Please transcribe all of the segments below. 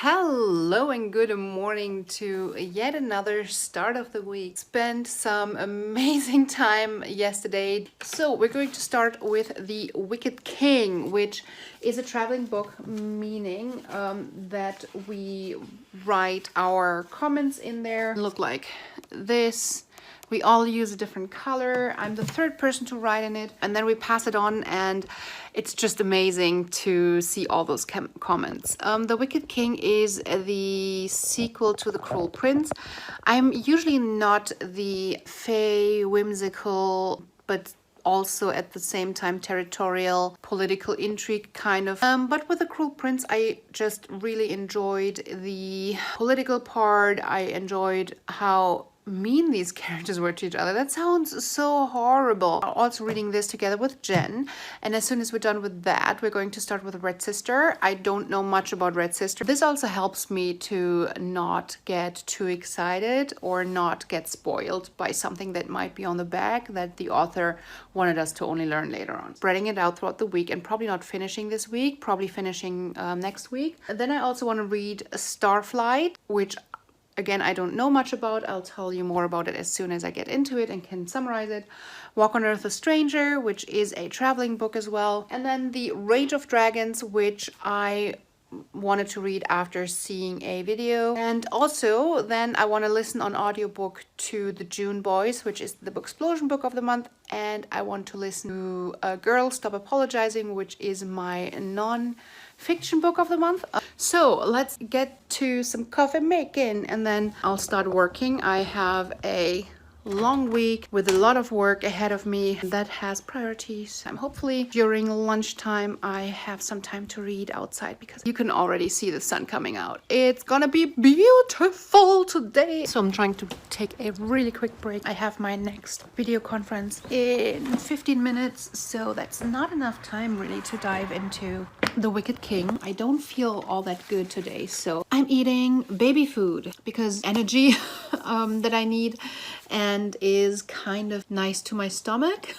Hello and good morning to yet another start of the week. Spent some amazing time yesterday. So we're going to start with The Wicked King, which is a traveling book, meaning that we write our comments in there. Look like this. We all use a different color. I'm the third person to write in it, and then we pass it on, and it's just amazing to see all those comments. The Wicked King is the sequel to The Cruel Prince. I'm usually not the fey, whimsical, but also at the same time territorial political intrigue kind of. But with The Cruel Prince, I just really enjoyed the political part. I enjoyed how mean these characters were to each other. That sounds so horrible. I'm also reading this together with Jen, and as soon as we're done with that, we're going to start with Red Sister. I don't know much about Red Sister. This also helps me to not get too excited or not get spoiled by something that might be on the back that the author wanted us to only learn later on. Spreading it out throughout the week and probably not finishing this week, probably finishing next week. And then I also want to read Starflight, which again, I don't know much about. I'll tell you more about it as soon as I get into it and can summarize it. Walk on Earth a Stranger, which is a traveling book as well. And then The Rage of Dragons, which I wanted to read after seeing a video. And also then I want to listen on audiobook to The June Boys, which is the Booksplosion book of the month. And I want to listen to Girl Stop Apologizing, which is my non-fiction book of the month. So let's get to some coffee making and then I'll start working. I have a long week with a lot of work ahead of me that has priorities. Hopefully during lunchtime I have some time to read outside because you can already see the sun coming out. It's gonna be beautiful today. So I'm trying to take a really quick break. I have my next video conference in 15 minutes, so that's not enough time really to dive into The Wicked King. I don't feel all that good today, so I'm eating baby food because energy that I need and is kind of nice to my stomach.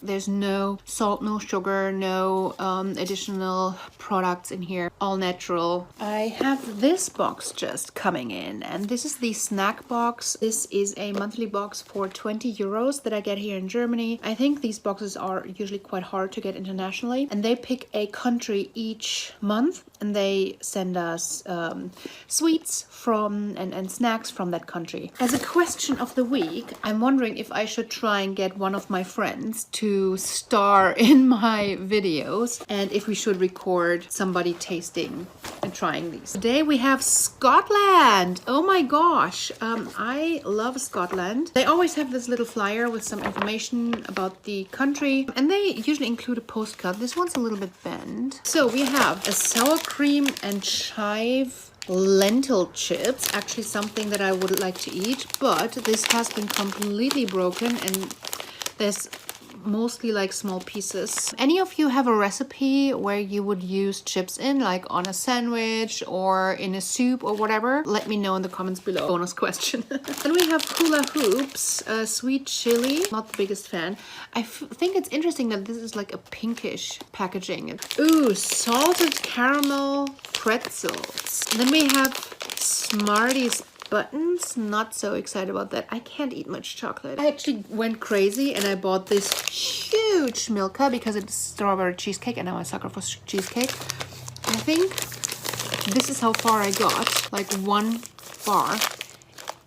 There's no salt, no sugar, no additional products in here, all natural. I have this box just coming in, and this is the snack box. This is a monthly box for 20 euros that I get here in Germany. I think these boxes are usually quite hard to get internationally, and they pick a country each month and they send us sweets from and snacks from that country. As a question of the week, I'm wondering if I should try and get one of my friends to star in my videos and if we should record somebody tasting and trying these. Today we have Scotland. Oh my gosh, I love Scotland. They always have this little flyer with some information about the country, and they usually include a postcard. This one's a little bit bent. So we have a sour cream and chive lentil chips, actually something that I would like to eat, but this has been completely broken and there's mostly like small pieces. Any of you have a recipe where you would use chips in, like on a sandwich or in a soup or whatever? Let me know in the comments below. Bonus question. Then we have hula hoops, sweet chili. Not the biggest fan. I think it's interesting that this is like a pinkish packaging. Ooh, salted caramel pretzels. Then we have Smarties buttons. Not so excited about that. I can't eat much chocolate. I actually went crazy and I bought this huge Milka because it's strawberry cheesecake and I'm a sucker for cheesecake. I think this is how far I got, like one bar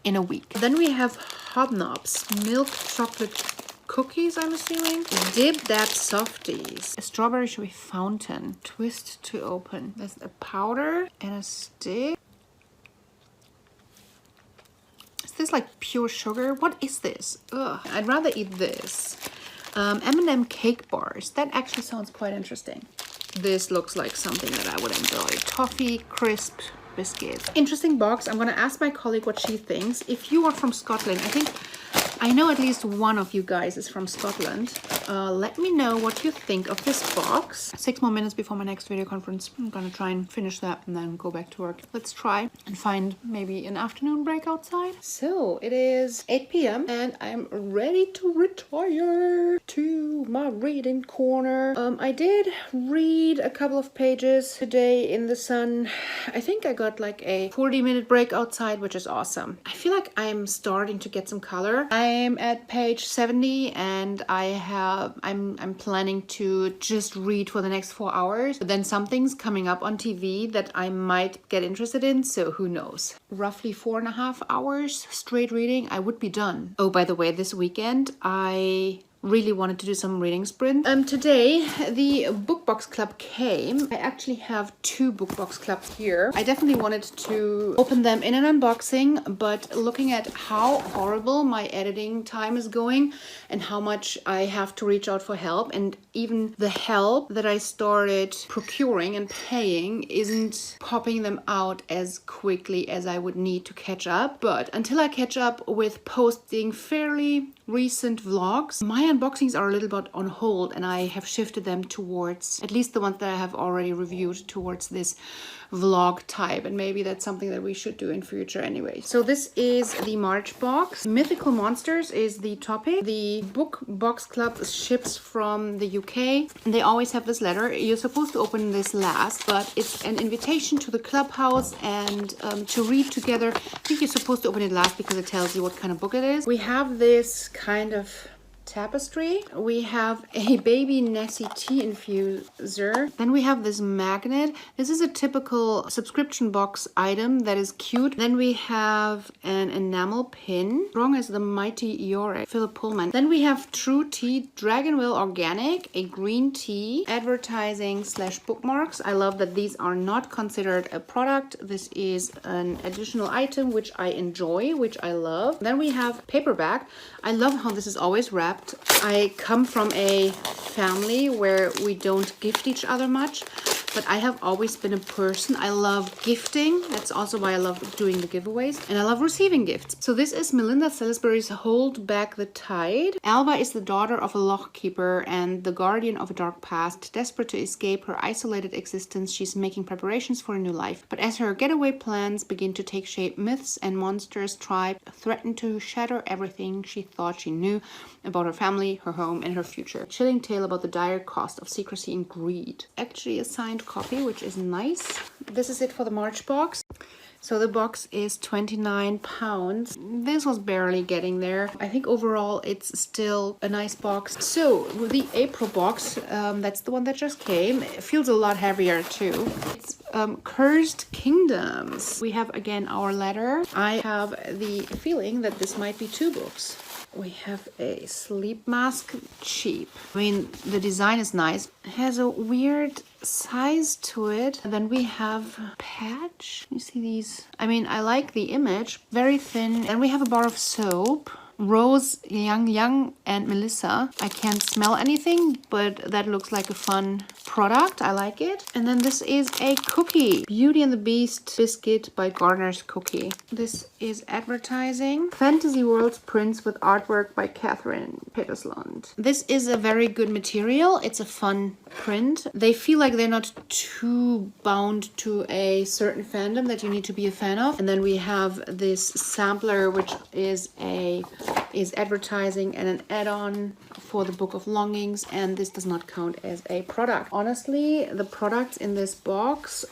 in a week. Then we have Hobnobs, milk chocolate cookies, I'm assuming. Dip that softies. A strawberry chewy fountain. Twist to open. There's a powder and a stick. Is this like pure sugar? What is this? Ugh, I'd rather eat this. M&M cake bars. That actually sounds quite interesting. This looks like something that I would enjoy. Toffee crisp biscuits. Interesting box. I'm gonna ask my colleague what she thinks. If you are from Scotland, I know at least one of you guys is from Scotland. Let me know what you think of this box. 6 more minutes before my next video conference. I'm gonna try and finish that and then go back to work. Let's try and find maybe an afternoon break outside. So it is 8 p.m. and I'm ready to retire to my reading corner. I did read a couple of pages today in the sun. I think I got like a 40-minute break outside, which is awesome. I feel like I'm starting to get some color. I'm at page 70 and I'm planning to just read for the next 4 hours. But then something's coming up on TV that I might get interested in, so who knows. Roughly 4.5 hours straight reading, I would be done. Oh, by the way, this weekend I really wanted to do some reading sprint. Today the Book Box Club came. I actually have 2 Book Box Clubs here. I definitely wanted to open them in an unboxing, but looking at how horrible my editing time is going and how much I have to reach out for help, and even the help that I started procuring and paying isn't popping them out as quickly as I would need to catch up. But until I catch up with posting fairly recent vlogs, my unboxings are a little bit on hold, and I have shifted them towards, at least the ones that I have already reviewed, towards this vlog type, and maybe that's something that we should do in future anyway. So this is the March box. Mythical Monsters is the topic. The Book Box Club ships from the UK. They always have this letter. You're supposed to open this last, but it's an invitation to the clubhouse and to read together. I think you're supposed to open it last because it tells you what kind of book it is. We have this kind of tapestry. We have a baby Nessie tea infuser. Then we have this magnet. This is a typical subscription box item that is cute. Then we have an enamel pin, strong as the mighty Yorick, Philip Pullman. Then we have True Tea Dragonville Organic, a green tea, advertising / bookmarks. I love that these are not considered a product. This is an additional item which I enjoy, which I love. Then we have paperback. I love how this is always wrapped. I come from a family where we don't gift each other much, but I have always been a person. I love gifting. That's also why I love doing the giveaways. And I love receiving gifts. So this is Melinda Salisbury's Hold Back the Tide. Alva is the daughter of a lock keeper and the guardian of a dark past. Desperate to escape her isolated existence, she's making preparations for a new life. But as her getaway plans begin to take shape, myths and monsters tribe threaten to shatter everything she thought she knew about her family, her home, and her future. A chilling tale about the dire cost of secrecy and greed. Actually a signed copy, which is nice. This is it for the March box. So the box is £29. This was barely getting there. I think overall it's still a nice box. So with the April box, that's the one that just came. It feels a lot heavier too. It's Cursed Kingdoms. We have again our letter. I have the feeling that this might be 2 books. We have a sleep mask, cheap. I mean, the design is nice. It has a weird size to it. And then we have patch. You see these? I mean, I like the image. Very thin. And we have a bar of soap. Rose, Yang, and Melissa. I can't smell anything, but that looks like a fun product. I like it. And then this is a cookie. Beauty and the Beast biscuit by Garner's Cookie. This is advertising. Fantasy World's Prince with artwork by Catherine Peterslund. This is a very good material. It's a fun print. They feel like they're not too bound to a certain fandom that you need to be a fan of. And then we have this sampler, which is advertising and an add-on for the Book of Longings, and this does not count as a product. Honestly, the products in this box,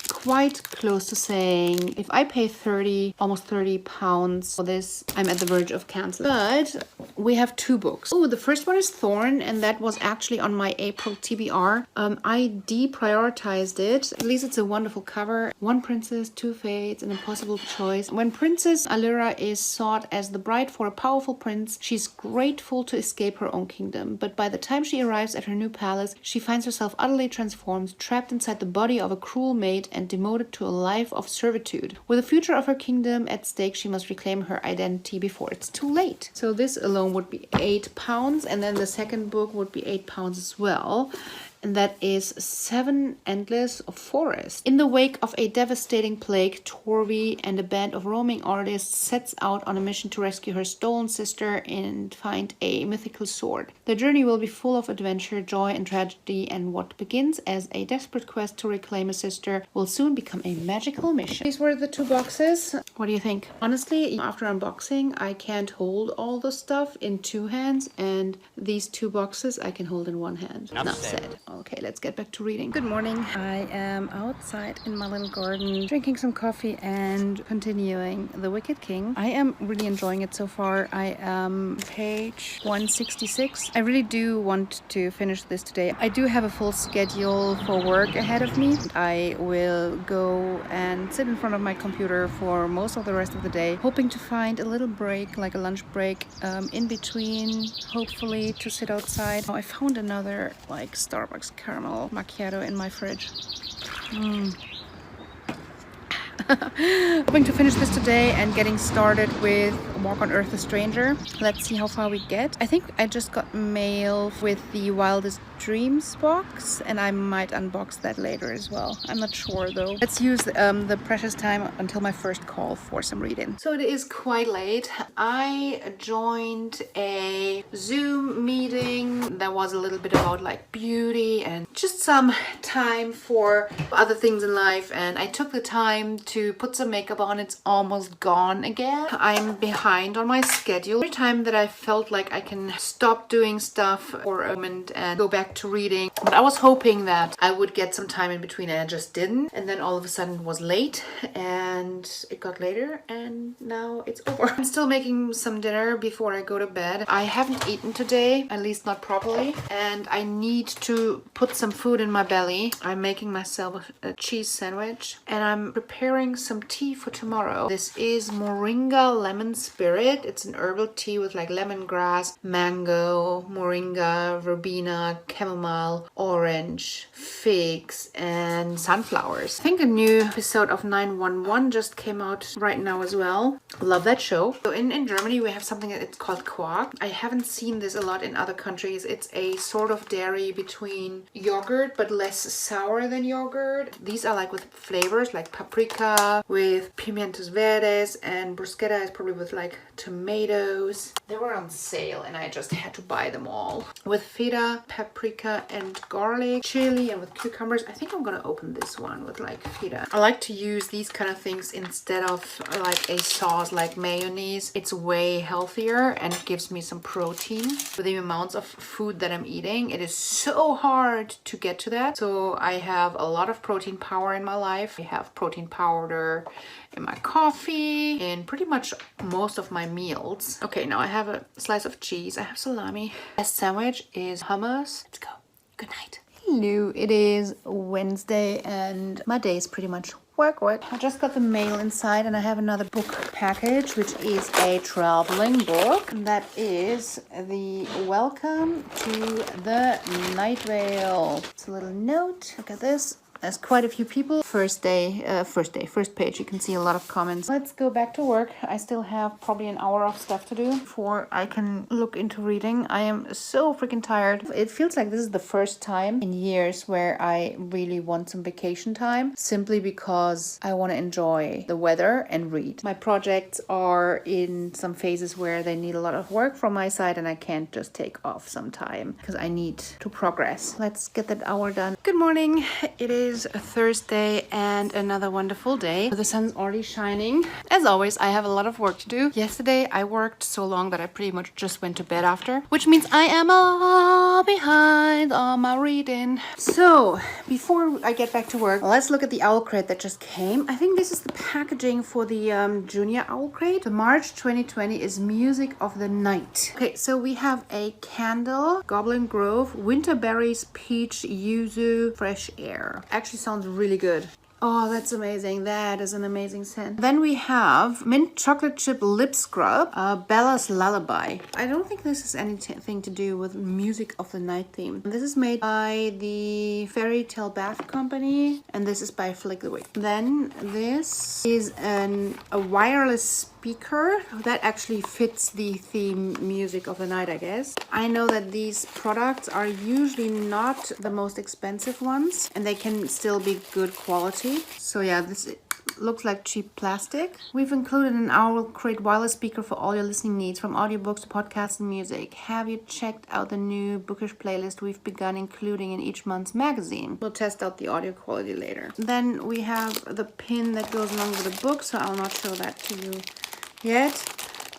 quite close to saying if I pay almost 30 pounds for this, I'm at the verge of canceling. But we have 2 books. Oh, the first one is Thorn, and that was actually on my April TBR. I deprioritized it. At least it's a wonderful cover. 1 princess, 2 fates, an impossible choice. When Princess Alira is sought as the bride for a powerful prince, she's grateful to escape her own kingdom. But by the time she arrives at her new palace, she finds herself utterly transformed, trapped inside the body of a cruel maid and demoted to a life of servitude. With the future of her kingdom at stake, she must reclaim her identity before it's too late. So this alone would be £8, and then the second book would be £8 as well. and that is Seven Endless Forests. In the wake of a devastating plague, Torvi and a band of roaming artists sets out on a mission to rescue her stolen sister and find a mythical sword. The journey will be full of adventure, joy, and tragedy, and what begins as a desperate quest to reclaim a sister will soon become a magical mission. These were the 2 boxes. What do you think? Honestly, after unboxing, I can't hold all the stuff in 2 hands, and these 2 boxes I can hold in 1 hand. Enough said. Okay, let's get back to reading. Good morning. I am outside in my little garden, drinking some coffee and continuing The Wicked King. I am really enjoying it so far. I am page 166. I really do want to finish this today. I do have a full schedule for work ahead of me. I will go and sit in front of my computer for most of the rest of the day, hoping to find a little break, like a lunch break, in between, hopefully to sit outside. Oh, I found another like Starbucks caramel macchiato in my fridge. Hoping to finish this today and getting started with Walk on Earth a Stranger. Let's see how far we get. I think I just got mail with the Wildest Dreams box, and I might unbox that later as well. I'm not sure though. Let's use the precious time until my first call for some reading. So it is quite late. I joined a Zoom meeting that was a little bit about like beauty and just some time for other things in life, and I took the time to put some makeup on. It's almost gone again. I'm behind on my schedule. Every time that I felt like I can stop doing stuff for a moment and go back to reading, but I was hoping that I would get some time in between, and I just didn't. And then all of a sudden it was late, and it got later, and now it's over. I'm still making some dinner before I go to bed. I haven't eaten today, at least not properly, and I need to put some food in my belly. I'm making myself a cheese sandwich, and I'm preparing some tea for tomorrow. This is Moringa Lemon Spirit. It's an herbal tea with like lemongrass, mango, moringa, verbena, chamomile, orange, figs, and sunflowers. I think a new episode of 911 just came out right now as well. Love that show. So in Germany we have something that it's called Quark. I haven't seen this a lot in other countries. It's a sort of dairy between yogurt but less sour than yogurt. These are like with flavors like paprika, with pimientos verdes, and bruschetta is probably with like tomatoes. They were on sale and I just had to buy them all. With feta, paprika, and garlic, chili, and with cucumbers. I think I'm gonna open this one with like feta. I like to use these kind of things instead of like a sauce like mayonnaise. It's way healthier and it gives me some protein. With the amounts of food that I'm eating, it is so hard to get to that. So I have a lot of protein power in my life. I have protein powder in my coffee, in pretty much most of my meals. Okay, now I have a slice of cheese. I have salami. A sandwich is hummus. Let's go. Good night. Hello, it is Wednesday and my day is pretty much work. I just got the mail inside and I have another book package, which is a traveling book. And that is the Welcome to the Night Vale. It's a little note. Look at this. There's quite a few people. First page, you can see a lot of comments. Let's go back to work. I still have probably an hour of stuff to do before I can look into reading. I am so freaking tired. It feels like this is the first time in years where I really want some vacation time, simply because I want to enjoy the weather and read. My projects are in some phases where they need a lot of work from my side, and I can't just take off some time because I need to progress. Let's get that hour done. Good morning. It is a Thursday and another wonderful day. The sun's already shining. As always, I have a lot of work to do. Yesterday I worked so long that I pretty much just went to bed after, which means I am all behind on my reading. So before I get back to work, let's look at the owl crate that just came. I think this is the packaging for the junior owl crate. The March 2020 is Music of the Night. Okay, so we have a candle, Goblin Grove, winter berries, peach, yuzu, fresh air. Actually sounds really good. Oh, that's amazing. That is an amazing scent. Then we have mint chocolate chip lip scrub, Bella's Lullaby. I don't think this has anything to do with music of the night theme. This is made by the Fairy Tale Bath Company, and this is by Flickwick. Then this is a wireless speaker that actually fits the theme music of the night, I guess. I know that these products are usually not the most expensive ones, and they can still be good quality. So yeah, this looks like cheap plastic. We've included an Owl Crate wireless speaker for all your listening needs, from audiobooks to podcasts and music. Have you checked out the new bookish playlist we've begun including in each month's magazine? We'll test out the audio quality later. Then we have the pin that goes along with the book, so I'll not show that to you yet.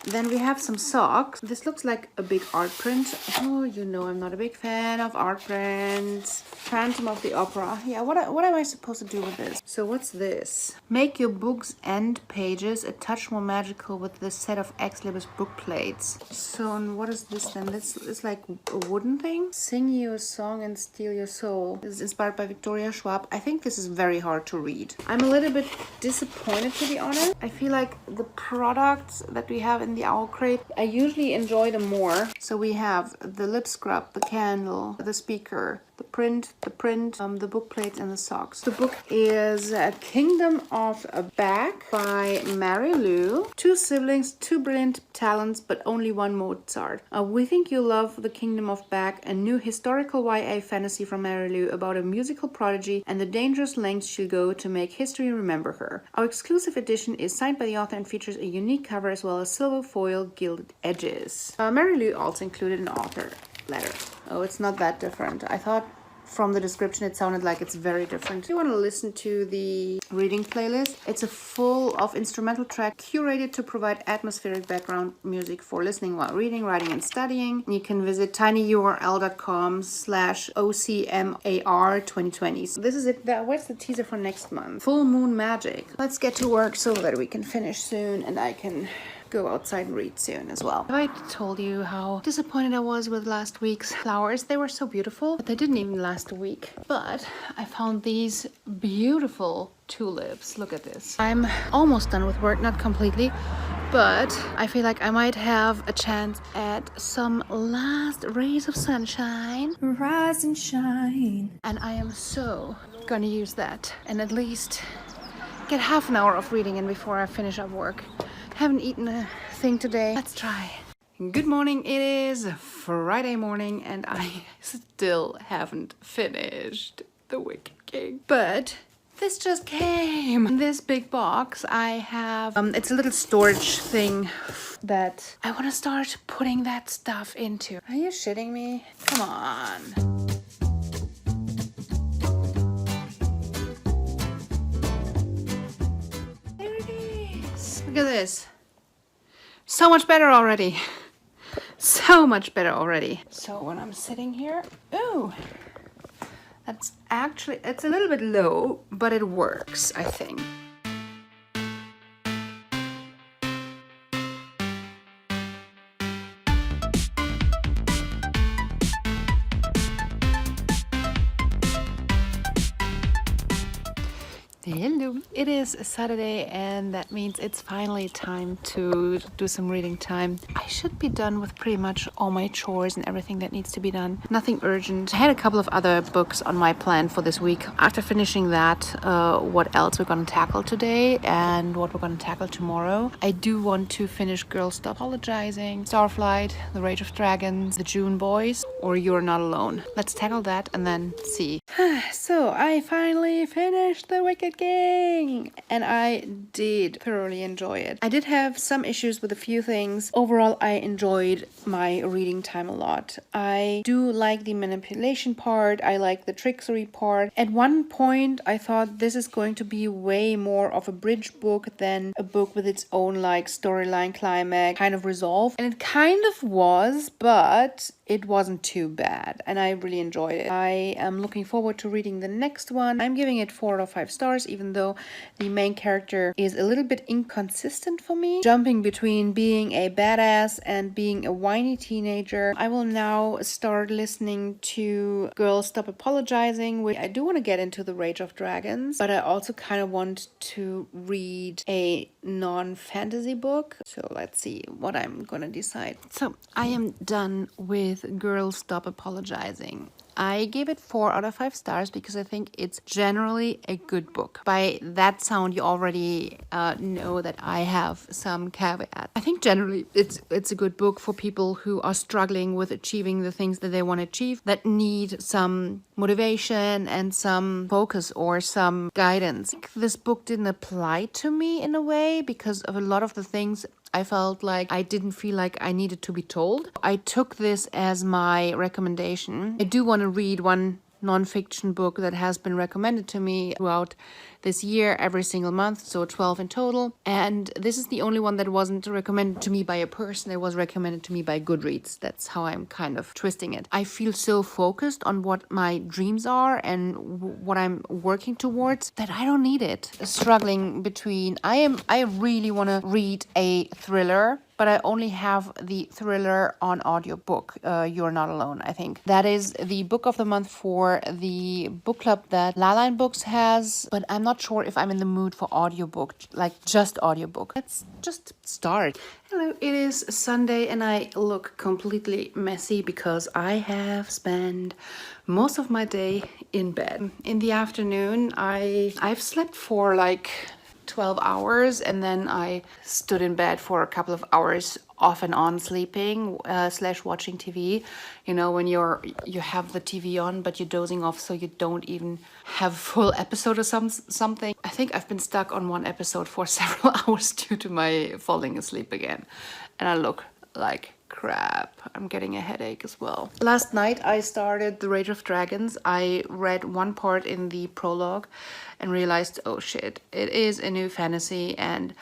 Then we have some socks. This looks like a big art print. Oh, you know I'm not a big fan of art prints. Phantom of the Opera. Yeah, what am I supposed to do with this? So what's this? Make your book's end pages a touch more magical with this set of Ex Libris book plates. So and what is this then? This is like a wooden thing. Sing you a song and steal your soul. This is inspired by Victoria Schwab. I think this is very hard to read. I'm a little bit disappointed, to be honest. I feel like the products that we have in the Owl Crate, I usually enjoy them more. So we have the lip scrub, the candle, the speaker, the print, the book plates, and the socks. The book is Kingdom of Bach by Mary Lou. Two siblings, two brilliant talents, but only one Mozart. We think you'll love The Kingdom of Bach, a new historical YA fantasy from Mary Lou about a musical prodigy and the dangerous lengths she'll go to make history remember her. Our exclusive edition is signed by the author and features a unique cover as well as silver foil gilded edges. Mary Lou also included an author letter. Oh, it's not that different. I thought from the description it sounded like it's very different. If you want to listen to the reading playlist, it's a full of instrumental track curated to provide atmospheric background music for listening while reading, writing, and studying. You can visit tinyurl.com/OCMAR2020. So this is it. Where's the teaser for next month? Full Moon Magic. Let's get to work so that we can finish soon and I can go outside and read soon as well. Have I told you how disappointed I was with last week's flowers? They were so beautiful, but they didn't even last a week. But I found these beautiful tulips. Look at this. I'm almost done with work, not completely, but I feel like I might have a chance at some last rays of sunshine. Rise and shine. And I am so gonna use that and at least get half an hour of reading in before I finish up work. Haven't eaten a thing today. Let's try. Good morning. It is Friday morning and I still haven't finished The Wicked King. But this just came. In this big box I have, it's a little storage thing that I want to start putting that stuff into. Are you shitting me? Come on. Look at this. So much better already. So much better already. So when I'm sitting here, ooh, that's actually, it's a little bit low, but it works, I think. Hello. It is Saturday and that means it's finally time to do some reading time. I should be done with pretty much all my chores and everything that needs to be done. Nothing urgent. I had a couple of other books on my plan for this week. After finishing that, what else we're going to tackle today and what we're going to tackle tomorrow. I do want to finish Girl Stop Apologizing, Starflight, The Rage of Dragons, The June Boys, or You're Not Alone. Let's tackle that and then see. So I finally finished The Wicked King and I did thoroughly enjoy it. I did have some issues with a few things. Overall, I enjoyed my reading time a lot. I do like the manipulation part. I like the trickery part. At one point, I thought this is going to be way more of a bridge book than a book with its own like storyline, climax, kind of resolve. And it kind of was, but it wasn't too bad and I really enjoyed it. I am looking forward to reading the next one. I'm giving it 4 out of 5 stars, even though the main character is a little bit inconsistent for me, jumping between being a badass and being a whiny teenager. I will now start listening to Girl Stop Apologizing, which I do want to get into the Rage of Dragons, but I also kind of want to read a non-fantasy book. So let's see what I'm gonna decide. So I am done with Girl Stop Apologizing. I gave it 4 out of 5 stars because I think it's generally a good book. By that sound, you already know that I have some caveat. I think generally it's a good book for people who are struggling with achieving the things that they want to achieve, that need some motivation and some focus or some guidance. I think this book didn't apply to me in a way because of a lot of the things I felt like I didn't feel like I needed to be told. I took this as my recommendation. I do want to read one nonfiction book that has been recommended to me throughout this year, every single month, so 12 in total. And this is the only one that wasn't recommended to me by a person. It was recommended to me by Goodreads. That's how I'm kind of twisting it. I feel so focused on what my dreams are and what I'm working towards that I don't need it. Struggling between, I really want to read a thriller, but I only have the thriller on audiobook, You're Not Alone, I think. That is the book of the month for the book club that La Line Books has, but I'm not sure if I'm in the mood for audiobook, like just audiobook. Let's just start. Hello, it is Sunday and I look completely messy because I have spent most of my day in bed. In the afternoon, I've slept for like 12 hours and then I stood in bed for a couple of hours off and on sleeping / watching TV. You know, when you have the TV on but you're dozing off so you don't even have a full episode or something. I think I've been stuck on one episode for several hours due to my falling asleep again. And I look like crap. I'm getting a headache as well. Last night I started The Rage of Dragons. I read one part in the prologue and realized, oh shit, it is a new fantasy and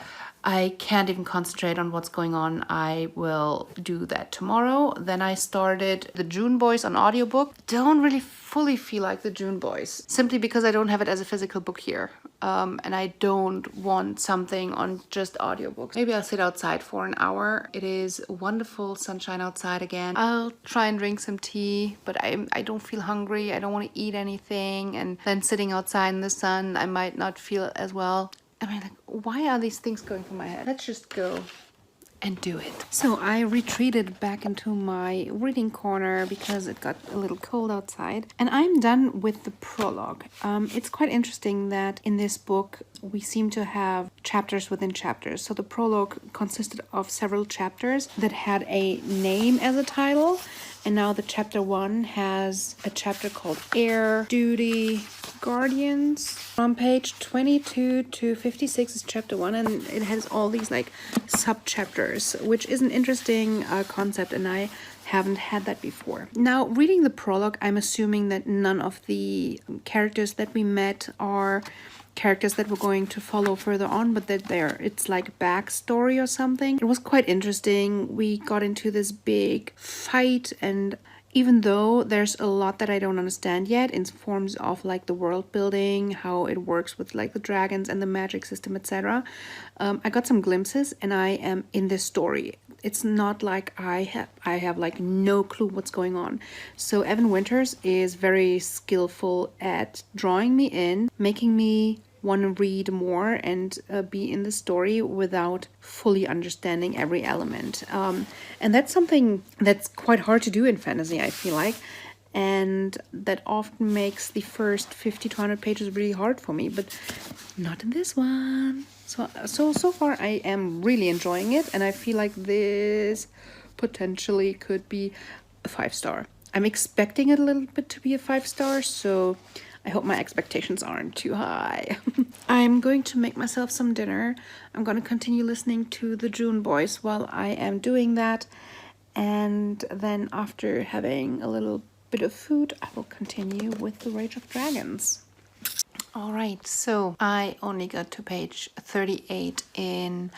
I can't even concentrate on what's going on. I will do that tomorrow. Then I started The June Boys on audiobook. Don't really fully feel like The June Boys, simply because I don't have it as a physical book here. And I don't want something on just audiobooks. Maybe I'll sit outside for an hour. It is wonderful sunshine outside again. I'll try and drink some tea, but I don't feel hungry. I don't want to eat anything. And then sitting outside in the sun, I might not feel as well. I mean, like, why are these things going through my head? Let's just go and do it. So I retreated back into my reading corner because it got a little cold outside. And I'm done with the prologue. It's quite interesting that in this book, we seem to have chapters within chapters. So the prologue consisted of several chapters that had a name as a title. And now the chapter 1 has a chapter called Air Duty Guardians. From page 22 to 56 is chapter 1, and it has all these like sub-chapters, which is an interesting concept, and I haven't had that before. Now, reading the prologue, I'm assuming that none of the characters that we met are characters that we're going to follow further on, but that it's like backstory or something. It was quite interesting. We got into this big fight, and even though there's a lot that I don't understand yet in forms of like the world building, how it works with like the dragons and the magic system, etc., I got some glimpses and I am in this story. It's not like I have like no clue what's going on. So Evan Winters is very skillful at drawing me in, making me want to read more and be in the story without fully understanding every element. And that's something that's quite hard to do in fantasy, I feel like. And that often makes the first 50 to 100 pages really hard for me, but not in this one. So far I am really enjoying it, and I feel like this potentially could be a 5-star. I'm expecting it a little bit to be a 5-star, so I hope my expectations aren't too high. I'm going to make myself some dinner. I'm going to continue listening to the June Boys while I am doing that. And then after having a little bit of food, I will continue with The Rage of Dragons. All right, so I only got to page 38 in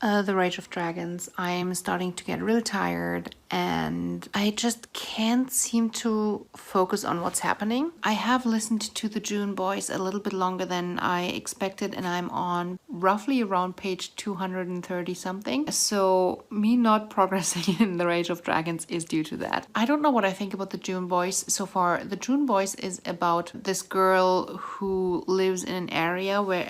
The Rage of Dragons. I'm starting to get really tired and I just can't seem to focus on what's happening. I have listened to the June Boys a little bit longer than I expected, and I'm on roughly around page 230 something. So me not progressing in The Rage of Dragons is due to that. I don't know what I think about the June Boys so far. The June Boys is about this girl who lives in an area where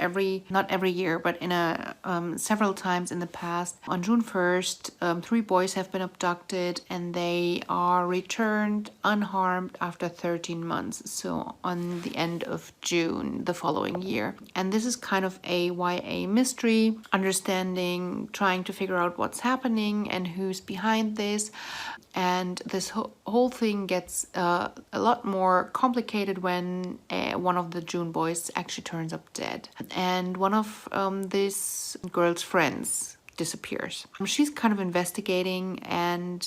not every year, but in a several times in the past, on June 1st, 3 boys have been abducted and they are returned unharmed after 13 months. So on the end of June the following year. And this is kind of a YA mystery, understanding, trying to figure out what's happening and who's behind this. And this whole thing gets a lot more complicated when one of the June Boys actually turns up dead. And one of this girl's friends disappears. She's kind of investigating, and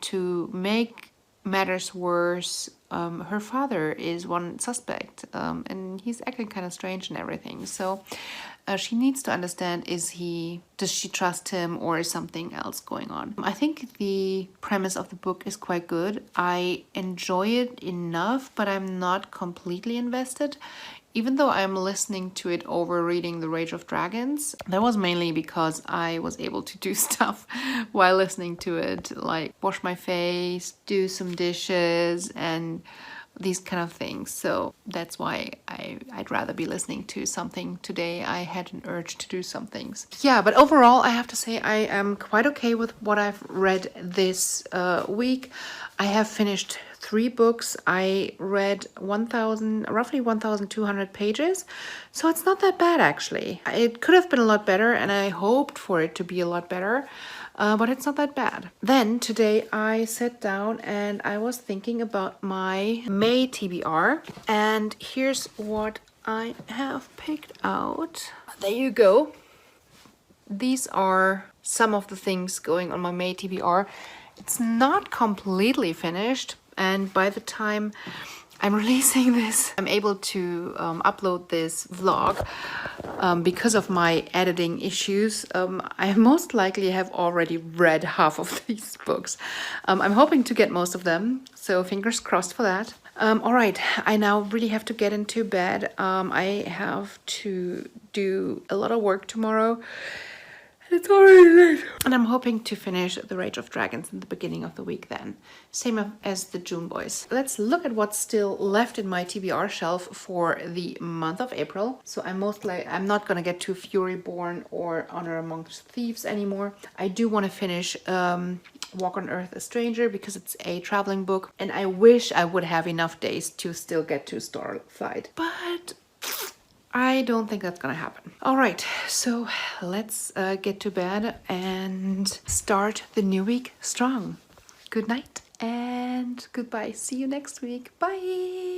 to make matters worse, her father is one suspect, and he's acting kind of strange and everything. So she needs to understand, does she trust him, or is something else going on? I think the premise of the book is quite good. I enjoy it enough, but I'm not completely invested. Even though I'm listening to it over reading The Rage of Dragons, that was mainly because I was able to do stuff while listening to it, like wash my face, do some dishes, and these kind of things. So that's why I'd rather be listening to something today. I had an urge to do some things. Yeah, but overall, I have to say I am quite okay with what I've read this week. I have finished 3 books. I read roughly 1,200 pages. So it's not that bad, actually. It could have been a lot better, and I hoped for it to be a lot better. But it's not that bad. Then today I sat down and I was thinking about my May TBR. And here's what I have picked out. There you go. These are some of the things going on my May TBR. It's not completely finished, and by the time I'm releasing this, I'm able to upload this vlog because of my editing issues. I most likely have already read half of these books. I'm hoping to get most of them, so fingers crossed for that. All right, I now really have to get into bed. I have to do a lot of work tomorrow. It's already late. And I'm hoping to finish The Rage of Dragons in the beginning of the week then. Same as the June Boys. Let's look at what's still left in my TBR shelf for the month of April. So I'm not gonna get to Furyborn or Honor Amongst Thieves anymore. I do want to finish Walk on Earth a Stranger because it's a traveling book. And I wish I would have enough days to still get to Starflight. But I don't think that's gonna happen. All right, so let's get to bed and start the new week strong. Good night and goodbye. See you next week. Bye.